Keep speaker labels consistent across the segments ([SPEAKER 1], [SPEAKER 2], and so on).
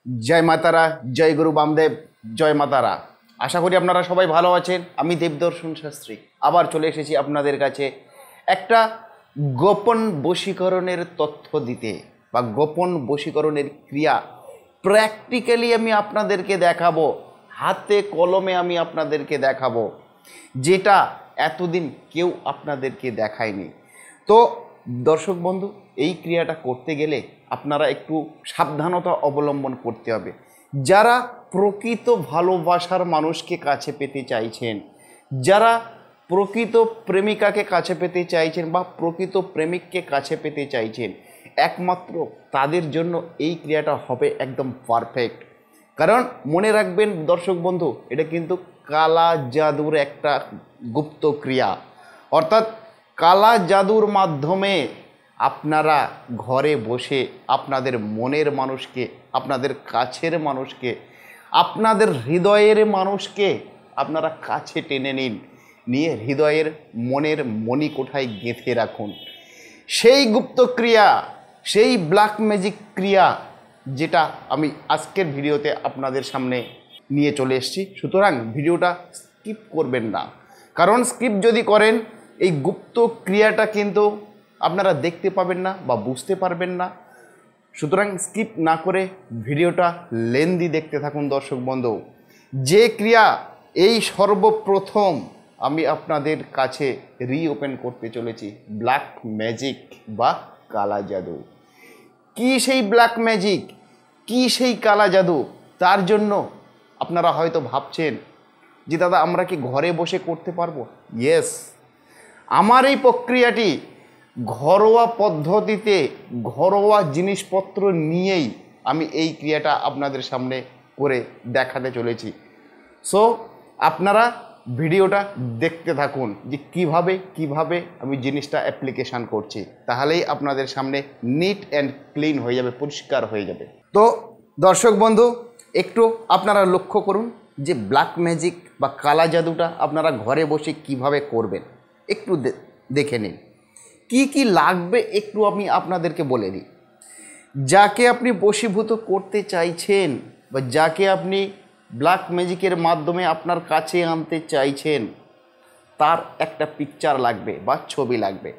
[SPEAKER 1] জয় মাতারা, জয় গুরু বামদেব, জয় মাতারা। আশা করি আপনারা সবাই ভালো আছেন। আমি দেবদর্শন শাস্ত্রী আবার চলে এসেছি আপনাদের কাছে একটা গোপন বশীকরণের তথ্য দিতে বা গোপন বশীকরণের ক্রিয়া প্র্যাকটিক্যালি আমি আপনাদেরকে দেখাবো, হাতে কলমে আমি আপনাদেরকে দেখাবো, যেটা এতদিন কেউ আপনাদেরকে দেখায়নি। তো দর্শক বন্ধু, এই ক্রিয়াটা করতে গেলে আপনারা একটু সাবধানতা অবলম্বন করতে হবে। যারা প্রকৃত ভালোবাসার মানুষকে কাছে পেতে চাইছেন, যারা প্রকৃত প্রেমিকাকে কাছে পেতে চাইছেন বা প্রকৃত প্রেমিককে কাছে পেতে চাইছেন, একমাত্র তাদের জন্য এই ক্রিয়াটা হবে একদম পারফেক্ট। কারণ মনে রাখবেন দর্শক বন্ধু, এটা কিন্তু কালা জাদুর একটা গুপ্ত ক্রিয়া। অর্থাৎ কালা জাদুর মাধ্যমে আপনারা ঘরে বসে আপনাদের মনের মানুষকে, আপনাদের কাছের মানুষকে, আপনাদের হৃদয়ের মানুষকে আপনারা কাছে টেনে নিয়ে হৃদয়ের মনের মণিকোঠায় গেঁথে রাখুন। সেই গুপ্ত ক্রিয়া, সেই ব্ল্যাক ম্যাজিক ক্রিয়া, যেটা আমি আজকের ভিডিওতে আপনাদের সামনে নিয়ে চলে এসেছি। সুতরাং ভিডিওটা স্কিপ করবেন না, কারণ স্কিপ যদি করেন এই গুপ্ত ক্রিয়াটা কিন্তু আপনারা দেখতে পাবেন না বা বুঝতে পারবেন না। সুতরাং স্কিপ না করে ভিডিওটা লেন্দি দেখতে থাকুন দর্শক বন্ধু। যে ক্রিয়া এই সর্বপ্রথম আমি আপনাদের কাছে রিওপেন করতে চলেছি, ব্ল্যাক ম্যাজিক বা কালা জাদু। কি সেই ব্ল্যাক ম্যাজিক, কি সেই কালা জাদু, তার জন্য আপনারা হয়তো ভাবছেন যে দাদা আমরা কি ঘরে বসে করতে পারবো? ইয়েস, আমার এই প্রক্রিয়াটি ঘরোয়া পদ্ধতিতে, ঘরোয়া জিনিসপত্র নিয়েই আমি এই ক্রিয়াটা আপনাদের সামনে করে দেখাতে চলেছি। সো আপনারা ভিডিওটা দেখতে থাকুন যে কিভাবে আমি জিনিসটা অ্যাপ্লিকেশান করছি, তাহলেই আপনাদের সামনে নিট অ্যান্ড ক্লিন হয়ে যাবে, পরিষ্কার হয়ে যাবে। তো দর্শক বন্ধু, একটু আপনারা লক্ষ্য করুন যে ব্ল্যাক ম্যাজিক বা কালা জাদুটা আপনারা ঘরে বসে কিভাবে করবেন একটু দেখে নিন। কি কি লাগবে একটু আমি আপনাদেরকে বলে দিই। যাকে আপনি বশীভূত করতে চাইছেন বা যাকে আপনি ব্ল্যাক ম্যাজিকের মাধ্যমে আপনার কাছে আনতে চাইছেন, তার একটা পিকচার লাগবে বা ছবি লাগবে।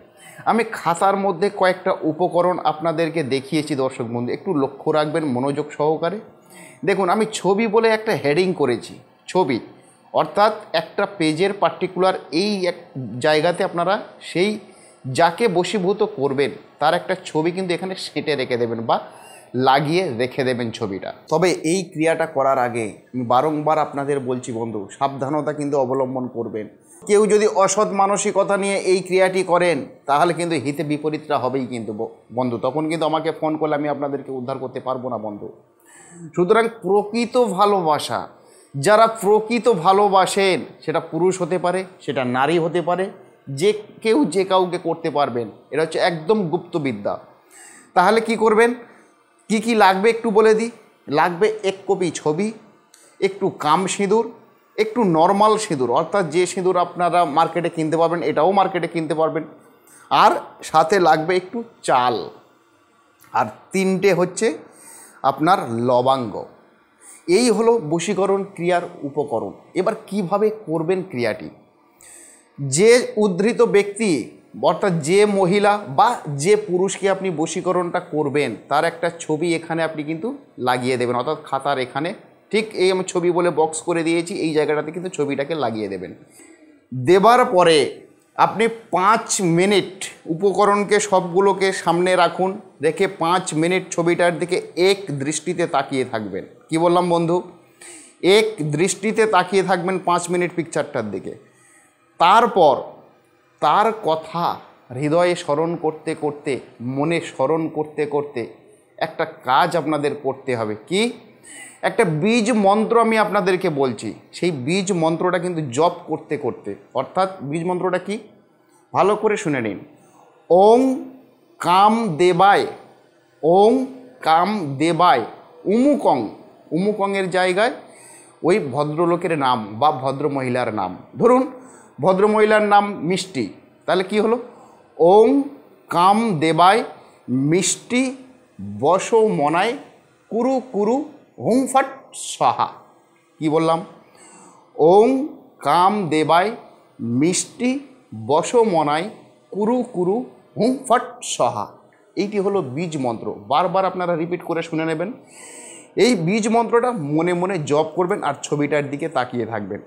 [SPEAKER 1] আমি খাতার মধ্যে কয়েকটা উপকরণ আপনাদেরকে দেখিয়েছি দর্শক বন্ধু, একটু লক্ষ্য রাখবেন মনোযোগ সহকারে। দেখুন, আমি ছবি বলে একটা হেডিং করেছি, ছবি। অর্থাৎ একটা পেজের পার্টিকুলার এই এক জায়গাতে আপনারা সেই যাকে বশীভূত করবেন তার একটা ছবি কিন্তু এখানে সেঁটে রেখে দেবেন বা লাগিয়ে রেখে দেবেন ছবিটা। তবে এই ক্রিয়াটা করার আগে আমি বারংবার আপনাদের বলছি বন্ধু, সাবধানতা কিন্তু অবলম্বন করবেন। কেউ যদি অসৎ মানসিকতা নিয়ে এই ক্রিয়াটি করেন তাহলে কিন্তু হিতে বিপরীতটা হবেই কিন্তু বন্ধু। তখন কিন্তু আমাকে ফোন করলে আমি আপনাদেরকে উদ্ধার করতে পারবো না বন্ধু। সুতরাং প্রকৃত ভালোবাসা, যারা প্রকৃত ভালোবাসেন, সেটা পুরুষ হতে পারে, সেটা নারী হতে পারে, যে কেউ যে কাউকে করতে পারবেন। এটা হচ্ছে একদম গুপ্তবিদ্যা। তাহলে কি করবেন, কি কি লাগবে একটু বলে দিই। লাগবে 1 কপি ছবি, একটু কাম সিঁদুর, একটু নর্মাল সিঁদুর, অর্থাৎ যে সিঁদুর আপনারা মার্কেটে কিনতে পারবেন, এটাও মার্কেটে কিনতে পারবেন। আর সাথে লাগবে একটু চাল, আর 3টে হচ্ছে আপনার লবঙ্গ। এই হলো বশীকরণ ক্রিয়ার উপকরণ। এবার কিভাবে করবেন ক্রিয়াটি। যে উদ্ধৃত ব্যক্তি, অর্থাৎ যে মহিলা বা যে পুরুষকে আপনি বশীকরণটা করবেন তার একটা ছবি এখানে আপনি কিন্তু লাগিয়ে দেবেন, অর্থাৎ খাতার এখানে ঠিক এই আমি ছবি বলে বক্স করে দিয়েছি, এই জায়গাটাতে কিন্তু ছবিটাকে লাগিয়ে দেবেন। দেবার পরে আপনি 5 মিনিট উপকরণকে সবগুলোকে সামনে রাখুন, রেখে 5 মিনিট ছবিটার দিকে এক দৃষ্টিতে তাকিয়ে থাকবেন। কি বললাম বন্ধু? এক দৃষ্টিতে তাকিয়ে থাকবেন 5 মিনিট পিকচারটার দিকে। তারপর তার কথা হৃদয়ে স্মরণ করতে করতে, মনে স্মরণ করতে করতে একটা কাজ আপনাদের করতে হবে। কি? একটা বীজ মন্ত্র আমি আপনাদেরকে বলছি, সেই বীজ মন্ত্রটা কিন্তু জপ করতে করতে, অর্থাৎ বীজ মন্ত্রটা কি ভালো করে শুনে নিন। ওং কাম দেবায়, ওং কাম দেবায় উমুকং, উমুকংয়ের জায়গায় ওই ভদ্রলোকের নাম বা ভদ্র মহিলার নাম। ধরুন ভদ্রমহিলার নাম মিষ্টি, তাহলে কি হলো? ওং কাম দেবায় মিষ্টি বসো মনায় কুরু কুরু হুং ফট স্বাহা। কি বললাম? ওং কাম দেবায় মিষ্টি বসমনায় কুরু কুরু হুং ফট স্বাহা। এইটি হলো বীজ মন্ত্র। বারবার আপনারা রিপিট করে শুনে নেবেন। এই বীজ মন্ত্রটা মনে মনে জপ করবেন আর ছবিটার দিকে তাকিয়ে থাকবেন।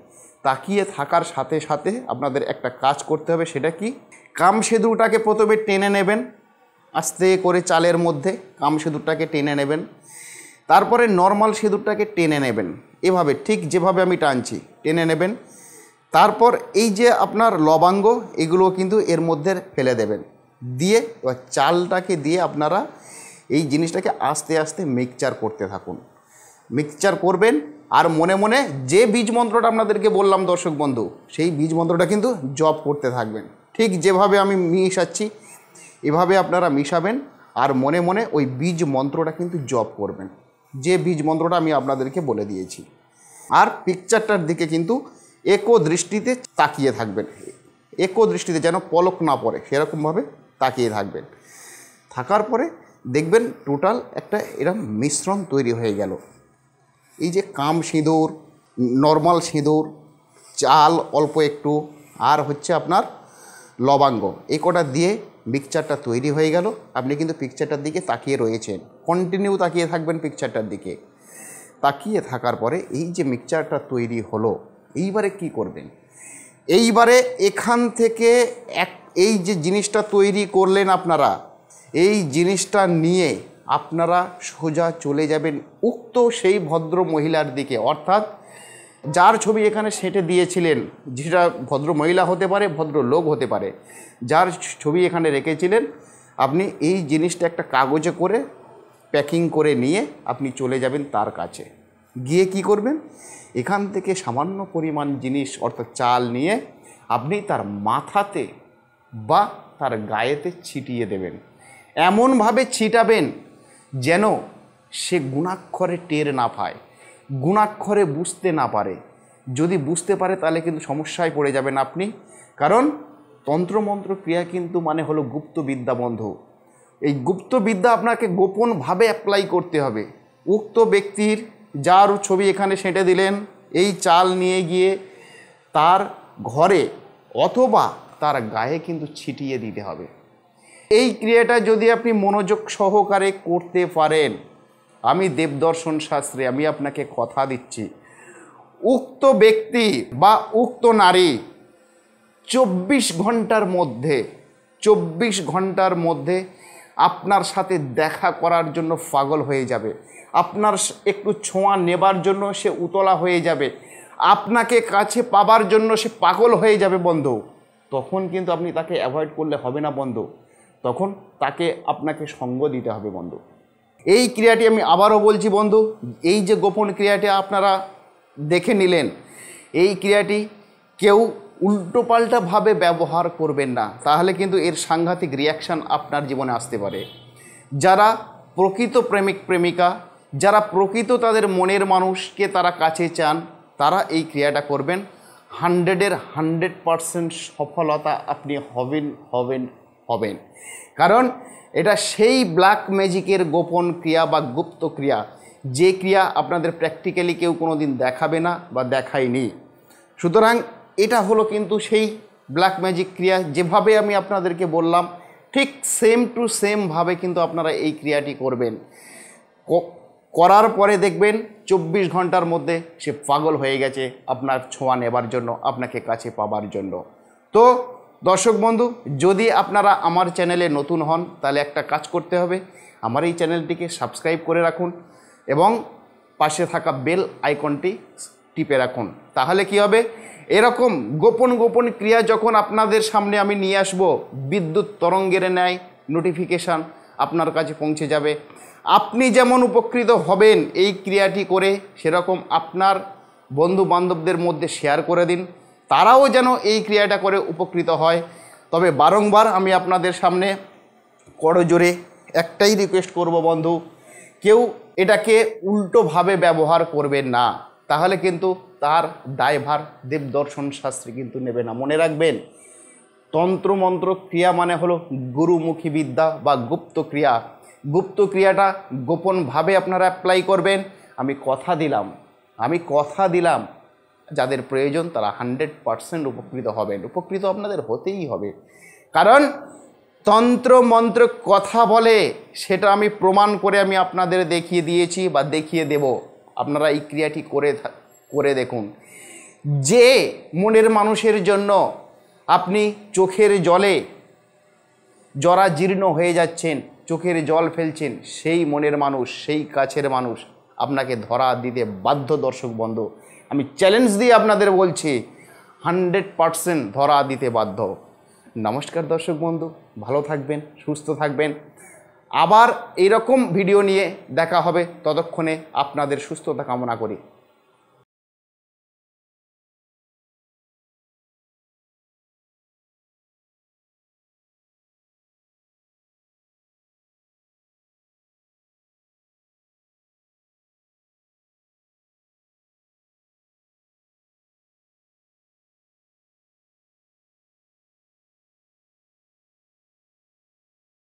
[SPEAKER 1] তাকিয়ে থাকার সাথে সাথে আপনাদের একটা কাজ করতে হবে। সেটা কি? কাম সিঁদুরটাকে প্রথমে টেনে নেবেন, আস্তে করে চালের মধ্যে কাম সিঁদুরটাকে টেনে নেবেন। তারপরে নর্মাল সিঁদুরটাকে টেনে নেবেন, এভাবে ঠিক যেভাবে আমি টানছি টেনে নেবেন। তারপর এই যে আপনার লবঙ্গ, এগুলো কিন্তু এর মধ্যে ফেলে দেবেন। দিয়ে এবার চালটাকে দিয়ে আপনারা এই জিনিসটাকে আস্তে আস্তে মিক্সচার করতে থাকুন। মিক্সচার করবেন আর মনে মনে যে বীজ মন্ত্রটা আপনাদেরকে বললাম দর্শক বন্ধু, সেই বীজ মন্ত্রটা কিন্তু জপ করতে থাকবেন। ঠিক যেভাবে আমি মিশাচ্ছি এভাবে আপনারা মিশাবেন আর মনে মনে ওই বীজ মন্ত্রটা কিন্তু জপ করবেন, যে বীজ মন্ত্রটা আমি আপনাদেরকে বলে দিয়েছি। আর পিকচারটার দিকে কিন্তু একো দৃষ্টিতে তাকিয়ে থাকবেন, একো দৃষ্টিতে, যেন পলক না পড়ে সেরকমভাবে তাকিয়ে থাকবেন। থাকার পরে দেখবেন টোটাল একটা এরকম মিশ্রণ তৈরি হয়ে গেল। এই যে কাম সিঁদুর, নর্মাল সিঁদুর, চাল অল্প একটু, আর হচ্ছে আপনার লবঙ্গ, এই কটা দিয়ে মিক্সচারটা তৈরি হয়ে গেল। আপনি কিন্তু পিকচারটার দিকে তাকিয়ে রয়েছেন, কন্টিনিউ তাকিয়ে থাকবেন পিকচারটার দিকে। তাকিয়ে থাকার পরে এই যে মিক্সচারটা তৈরি হলো, এইবারে কি করবেন? এইবারে এখান থেকে এই যে জিনিসটা তৈরি করলেন আপনারা, এই জিনিসটা নিয়ে আপনারা সোজা চলে যাবেন উক্ত সেই ভদ্র মহিলার দিকে, অর্থাৎ যার ছবি এখানে সেঁটে দিয়েছিলেন, যেটা ভদ্র মহিলা হতে পারে, ভদ্র লোক হতে পারে, যার ছবি এখানে রেখেছিলেন, আপনি এই জিনিসটা একটা কাগজে করে প্যাকিং করে নিয়ে আপনি চলে যাবেন তার কাছে। গিয়ে কি করবেন? এখান থেকে সামান্য পরিমাণ জিনিস অর্থাৎ চাল নিয়ে আপনি তার মাথাতে বা তার গায়েতে ছিটিয়ে দেবেন। এমনভাবে ছিটাবেন যেন সে গুণাক্ষরে টের না পায়, গুণাক্ষরে বুঝতে না পারে। যদি বুঝতে পারে তাহলে কিন্তু সমস্যায় পড়ে যাবেন আপনি। কারণ তন্ত্রমন্ত্র ক্রিয়া কিন্তু মানে হলো গুপ্তবিদ্যা বন্ধু। এই গুপ্তবিদ্যা আপনাকে গোপনভাবে অ্যাপ্লাই করতে হবে। উক্ত ব্যক্তির যার ছবি এখানে সেঁটে দিলেন, এই চাল নিয়ে গিয়ে তার ঘরে অথবা তার গায়ে কিন্তু ছিটিয়ে দিতে হবে। এই ক্রিয়াটা যদি আপনি মনোযোগ সহকারে করতে পারেন, আমি দেবদর্শন শাস্ত্রে আমি আপনাকে কথা দিচ্ছি, উক্ত ব্যক্তি বা উক্ত নারী 24 ঘন্টার মধ্যে আপনার সাথে দেখা করার জন্য পাগল হয়ে যাবে। আপনার একটু ছোঁয়া নেবার জন্য সে উতলা হয়ে যাবে, আপনাকে কাছে পাবার জন্য সে পাগল হয়ে যাবে বন্ধু। তখন কিন্তু আপনি তাকে অ্যাভয়েড করলে হবে না বন্ধু, তখন তাকে আপনাকে সঙ্গ দিতে হবে বন্ধু। এই ক্রিয়াটি আমি আবারও বলছি বন্ধু, এই যে গোপন ক্রিয়াটি আপনারা দেখে নিলেন, এই ক্রিয়াটি কেউ উল্টোপাল্টাভাবে ব্যবহার করবেন না, তাহলে কিন্তু এর সাংঘাতিক রিয়াকশান আপনার জীবনে আসতে পারে। যারা প্রকৃত প্রেমিক প্রেমিকা, যারা প্রকৃত তাদের মনের মানুষকে তারা কাছে চান, তারা এই ক্রিয়াটা করবেন। 100-এর 100% সফলতা আপনি হবেন। কারণ এটা সেই ব্ল্যাক ম্যাজিকের গোপন ক্রিয়া বা গুপ্ত ক্রিয়া, যে ক্রিয়া আপনাদের প্র্যাকটিক্যালি কেউ কোনো দিন দেখাবে না বা দেখায়নি। সুতরাং এটা হলো কিন্তু সেই ব্ল্যাক ম্যাজিক ক্রিয়া। যেভাবে আমি আপনাদেরকে বললাম ঠিক সেম টু সেমভাবে কিন্তু আপনারা এই ক্রিয়াটি করবেন। করার পরে দেখবেন 24 ঘন্টার মধ্যে সে পাগল হয়ে গেছে আপনার ছোঁয়া নেবার জন্য, আপনাকে কাছে পাবার জন্য। তো দর্শক বন্ধু, যদি আপনারা আমার চ্যানেলে নতুন হন তাহলে একটা কাজ করতে হবে, আমার এই চ্যানেলটিকে সাবস্ক্রাইব করে রাখুন এবং পাশে থাকা বেল আইকনটি টিপে রাখুন। তাহলে কি হবে, এরকম গোপন ক্রিয়া যখন আপনাদের সামনে আমি নিয়ে আসব, বিদ্যুৎ তরঙ্গের ন্যায় নোটিফিকেশান আপনার কাছে পৌঁছে যাবে। আপনি যেমন উপকৃত হবেন এই ক্রিয়াটি করে, সেরকম আপনার বন্ধু বান্ধবদের মধ্যে শেয়ার করে দিন, তারাও যেন এই ক্রিয়াটা করে উপকৃত হয়। তবে বারংবার আমি আপনাদের সামনে করজোরে একটাই রিকোয়েস্ট করব বন্ধু, কেউ এটাকে উল্টোভাবে ব্যবহার করবেন না, তাহলে কিন্তু তার দায়ভার দেবদর্শন শাস্ত্রী কিন্তু নেবে না। মনে রাখবেন, তন্ত্রমন্ত্র ক্রিয়া মানে হলো গুরুমুখী বিদ্যা বা গুপ্ত ক্রিয়া। গুপ্ত ক্রিয়াটা গোপনভাবে আপনারা অ্যাপ্লাই করবেন আমি কথা দিলাম যাদের প্রয়োজন তারা 100% উপকৃত হবেন। উপকৃত আপনাদের হতেই হবে, কারণ তন্ত্র মন্ত্র কথা বলে, সেটা আমি প্রমাণ করে আমি আপনাদের দেখিয়ে দিয়েছি বা দেখিয়ে দেব। আপনারা এই ক্রিয়াটি করে দেখুন। যে মনের মানুষের জন্য আপনি চোখের জলে জরাজীর্ণ হয়ে যাচ্ছেন, চোখের জল ফেলছেন, সেই মনের মানুষ, সেই কাছের মানুষ আপনাকে ধরা দিতে বাধ্য। দর্শক বন্ধু, আমি চ্যালেঞ্জ দিয়ে আপনাদের বলছি 100% ধরা দিতে বাধ্য। নমস্কার দর্শক বন্ধু, ভালো থাকবেন, সুস্থ থাকবেন। আবার এইরকম ভিডিও নিয়ে দেখা হবে, ততক্ষণে আপনাদের সুস্থতা কামনা করি।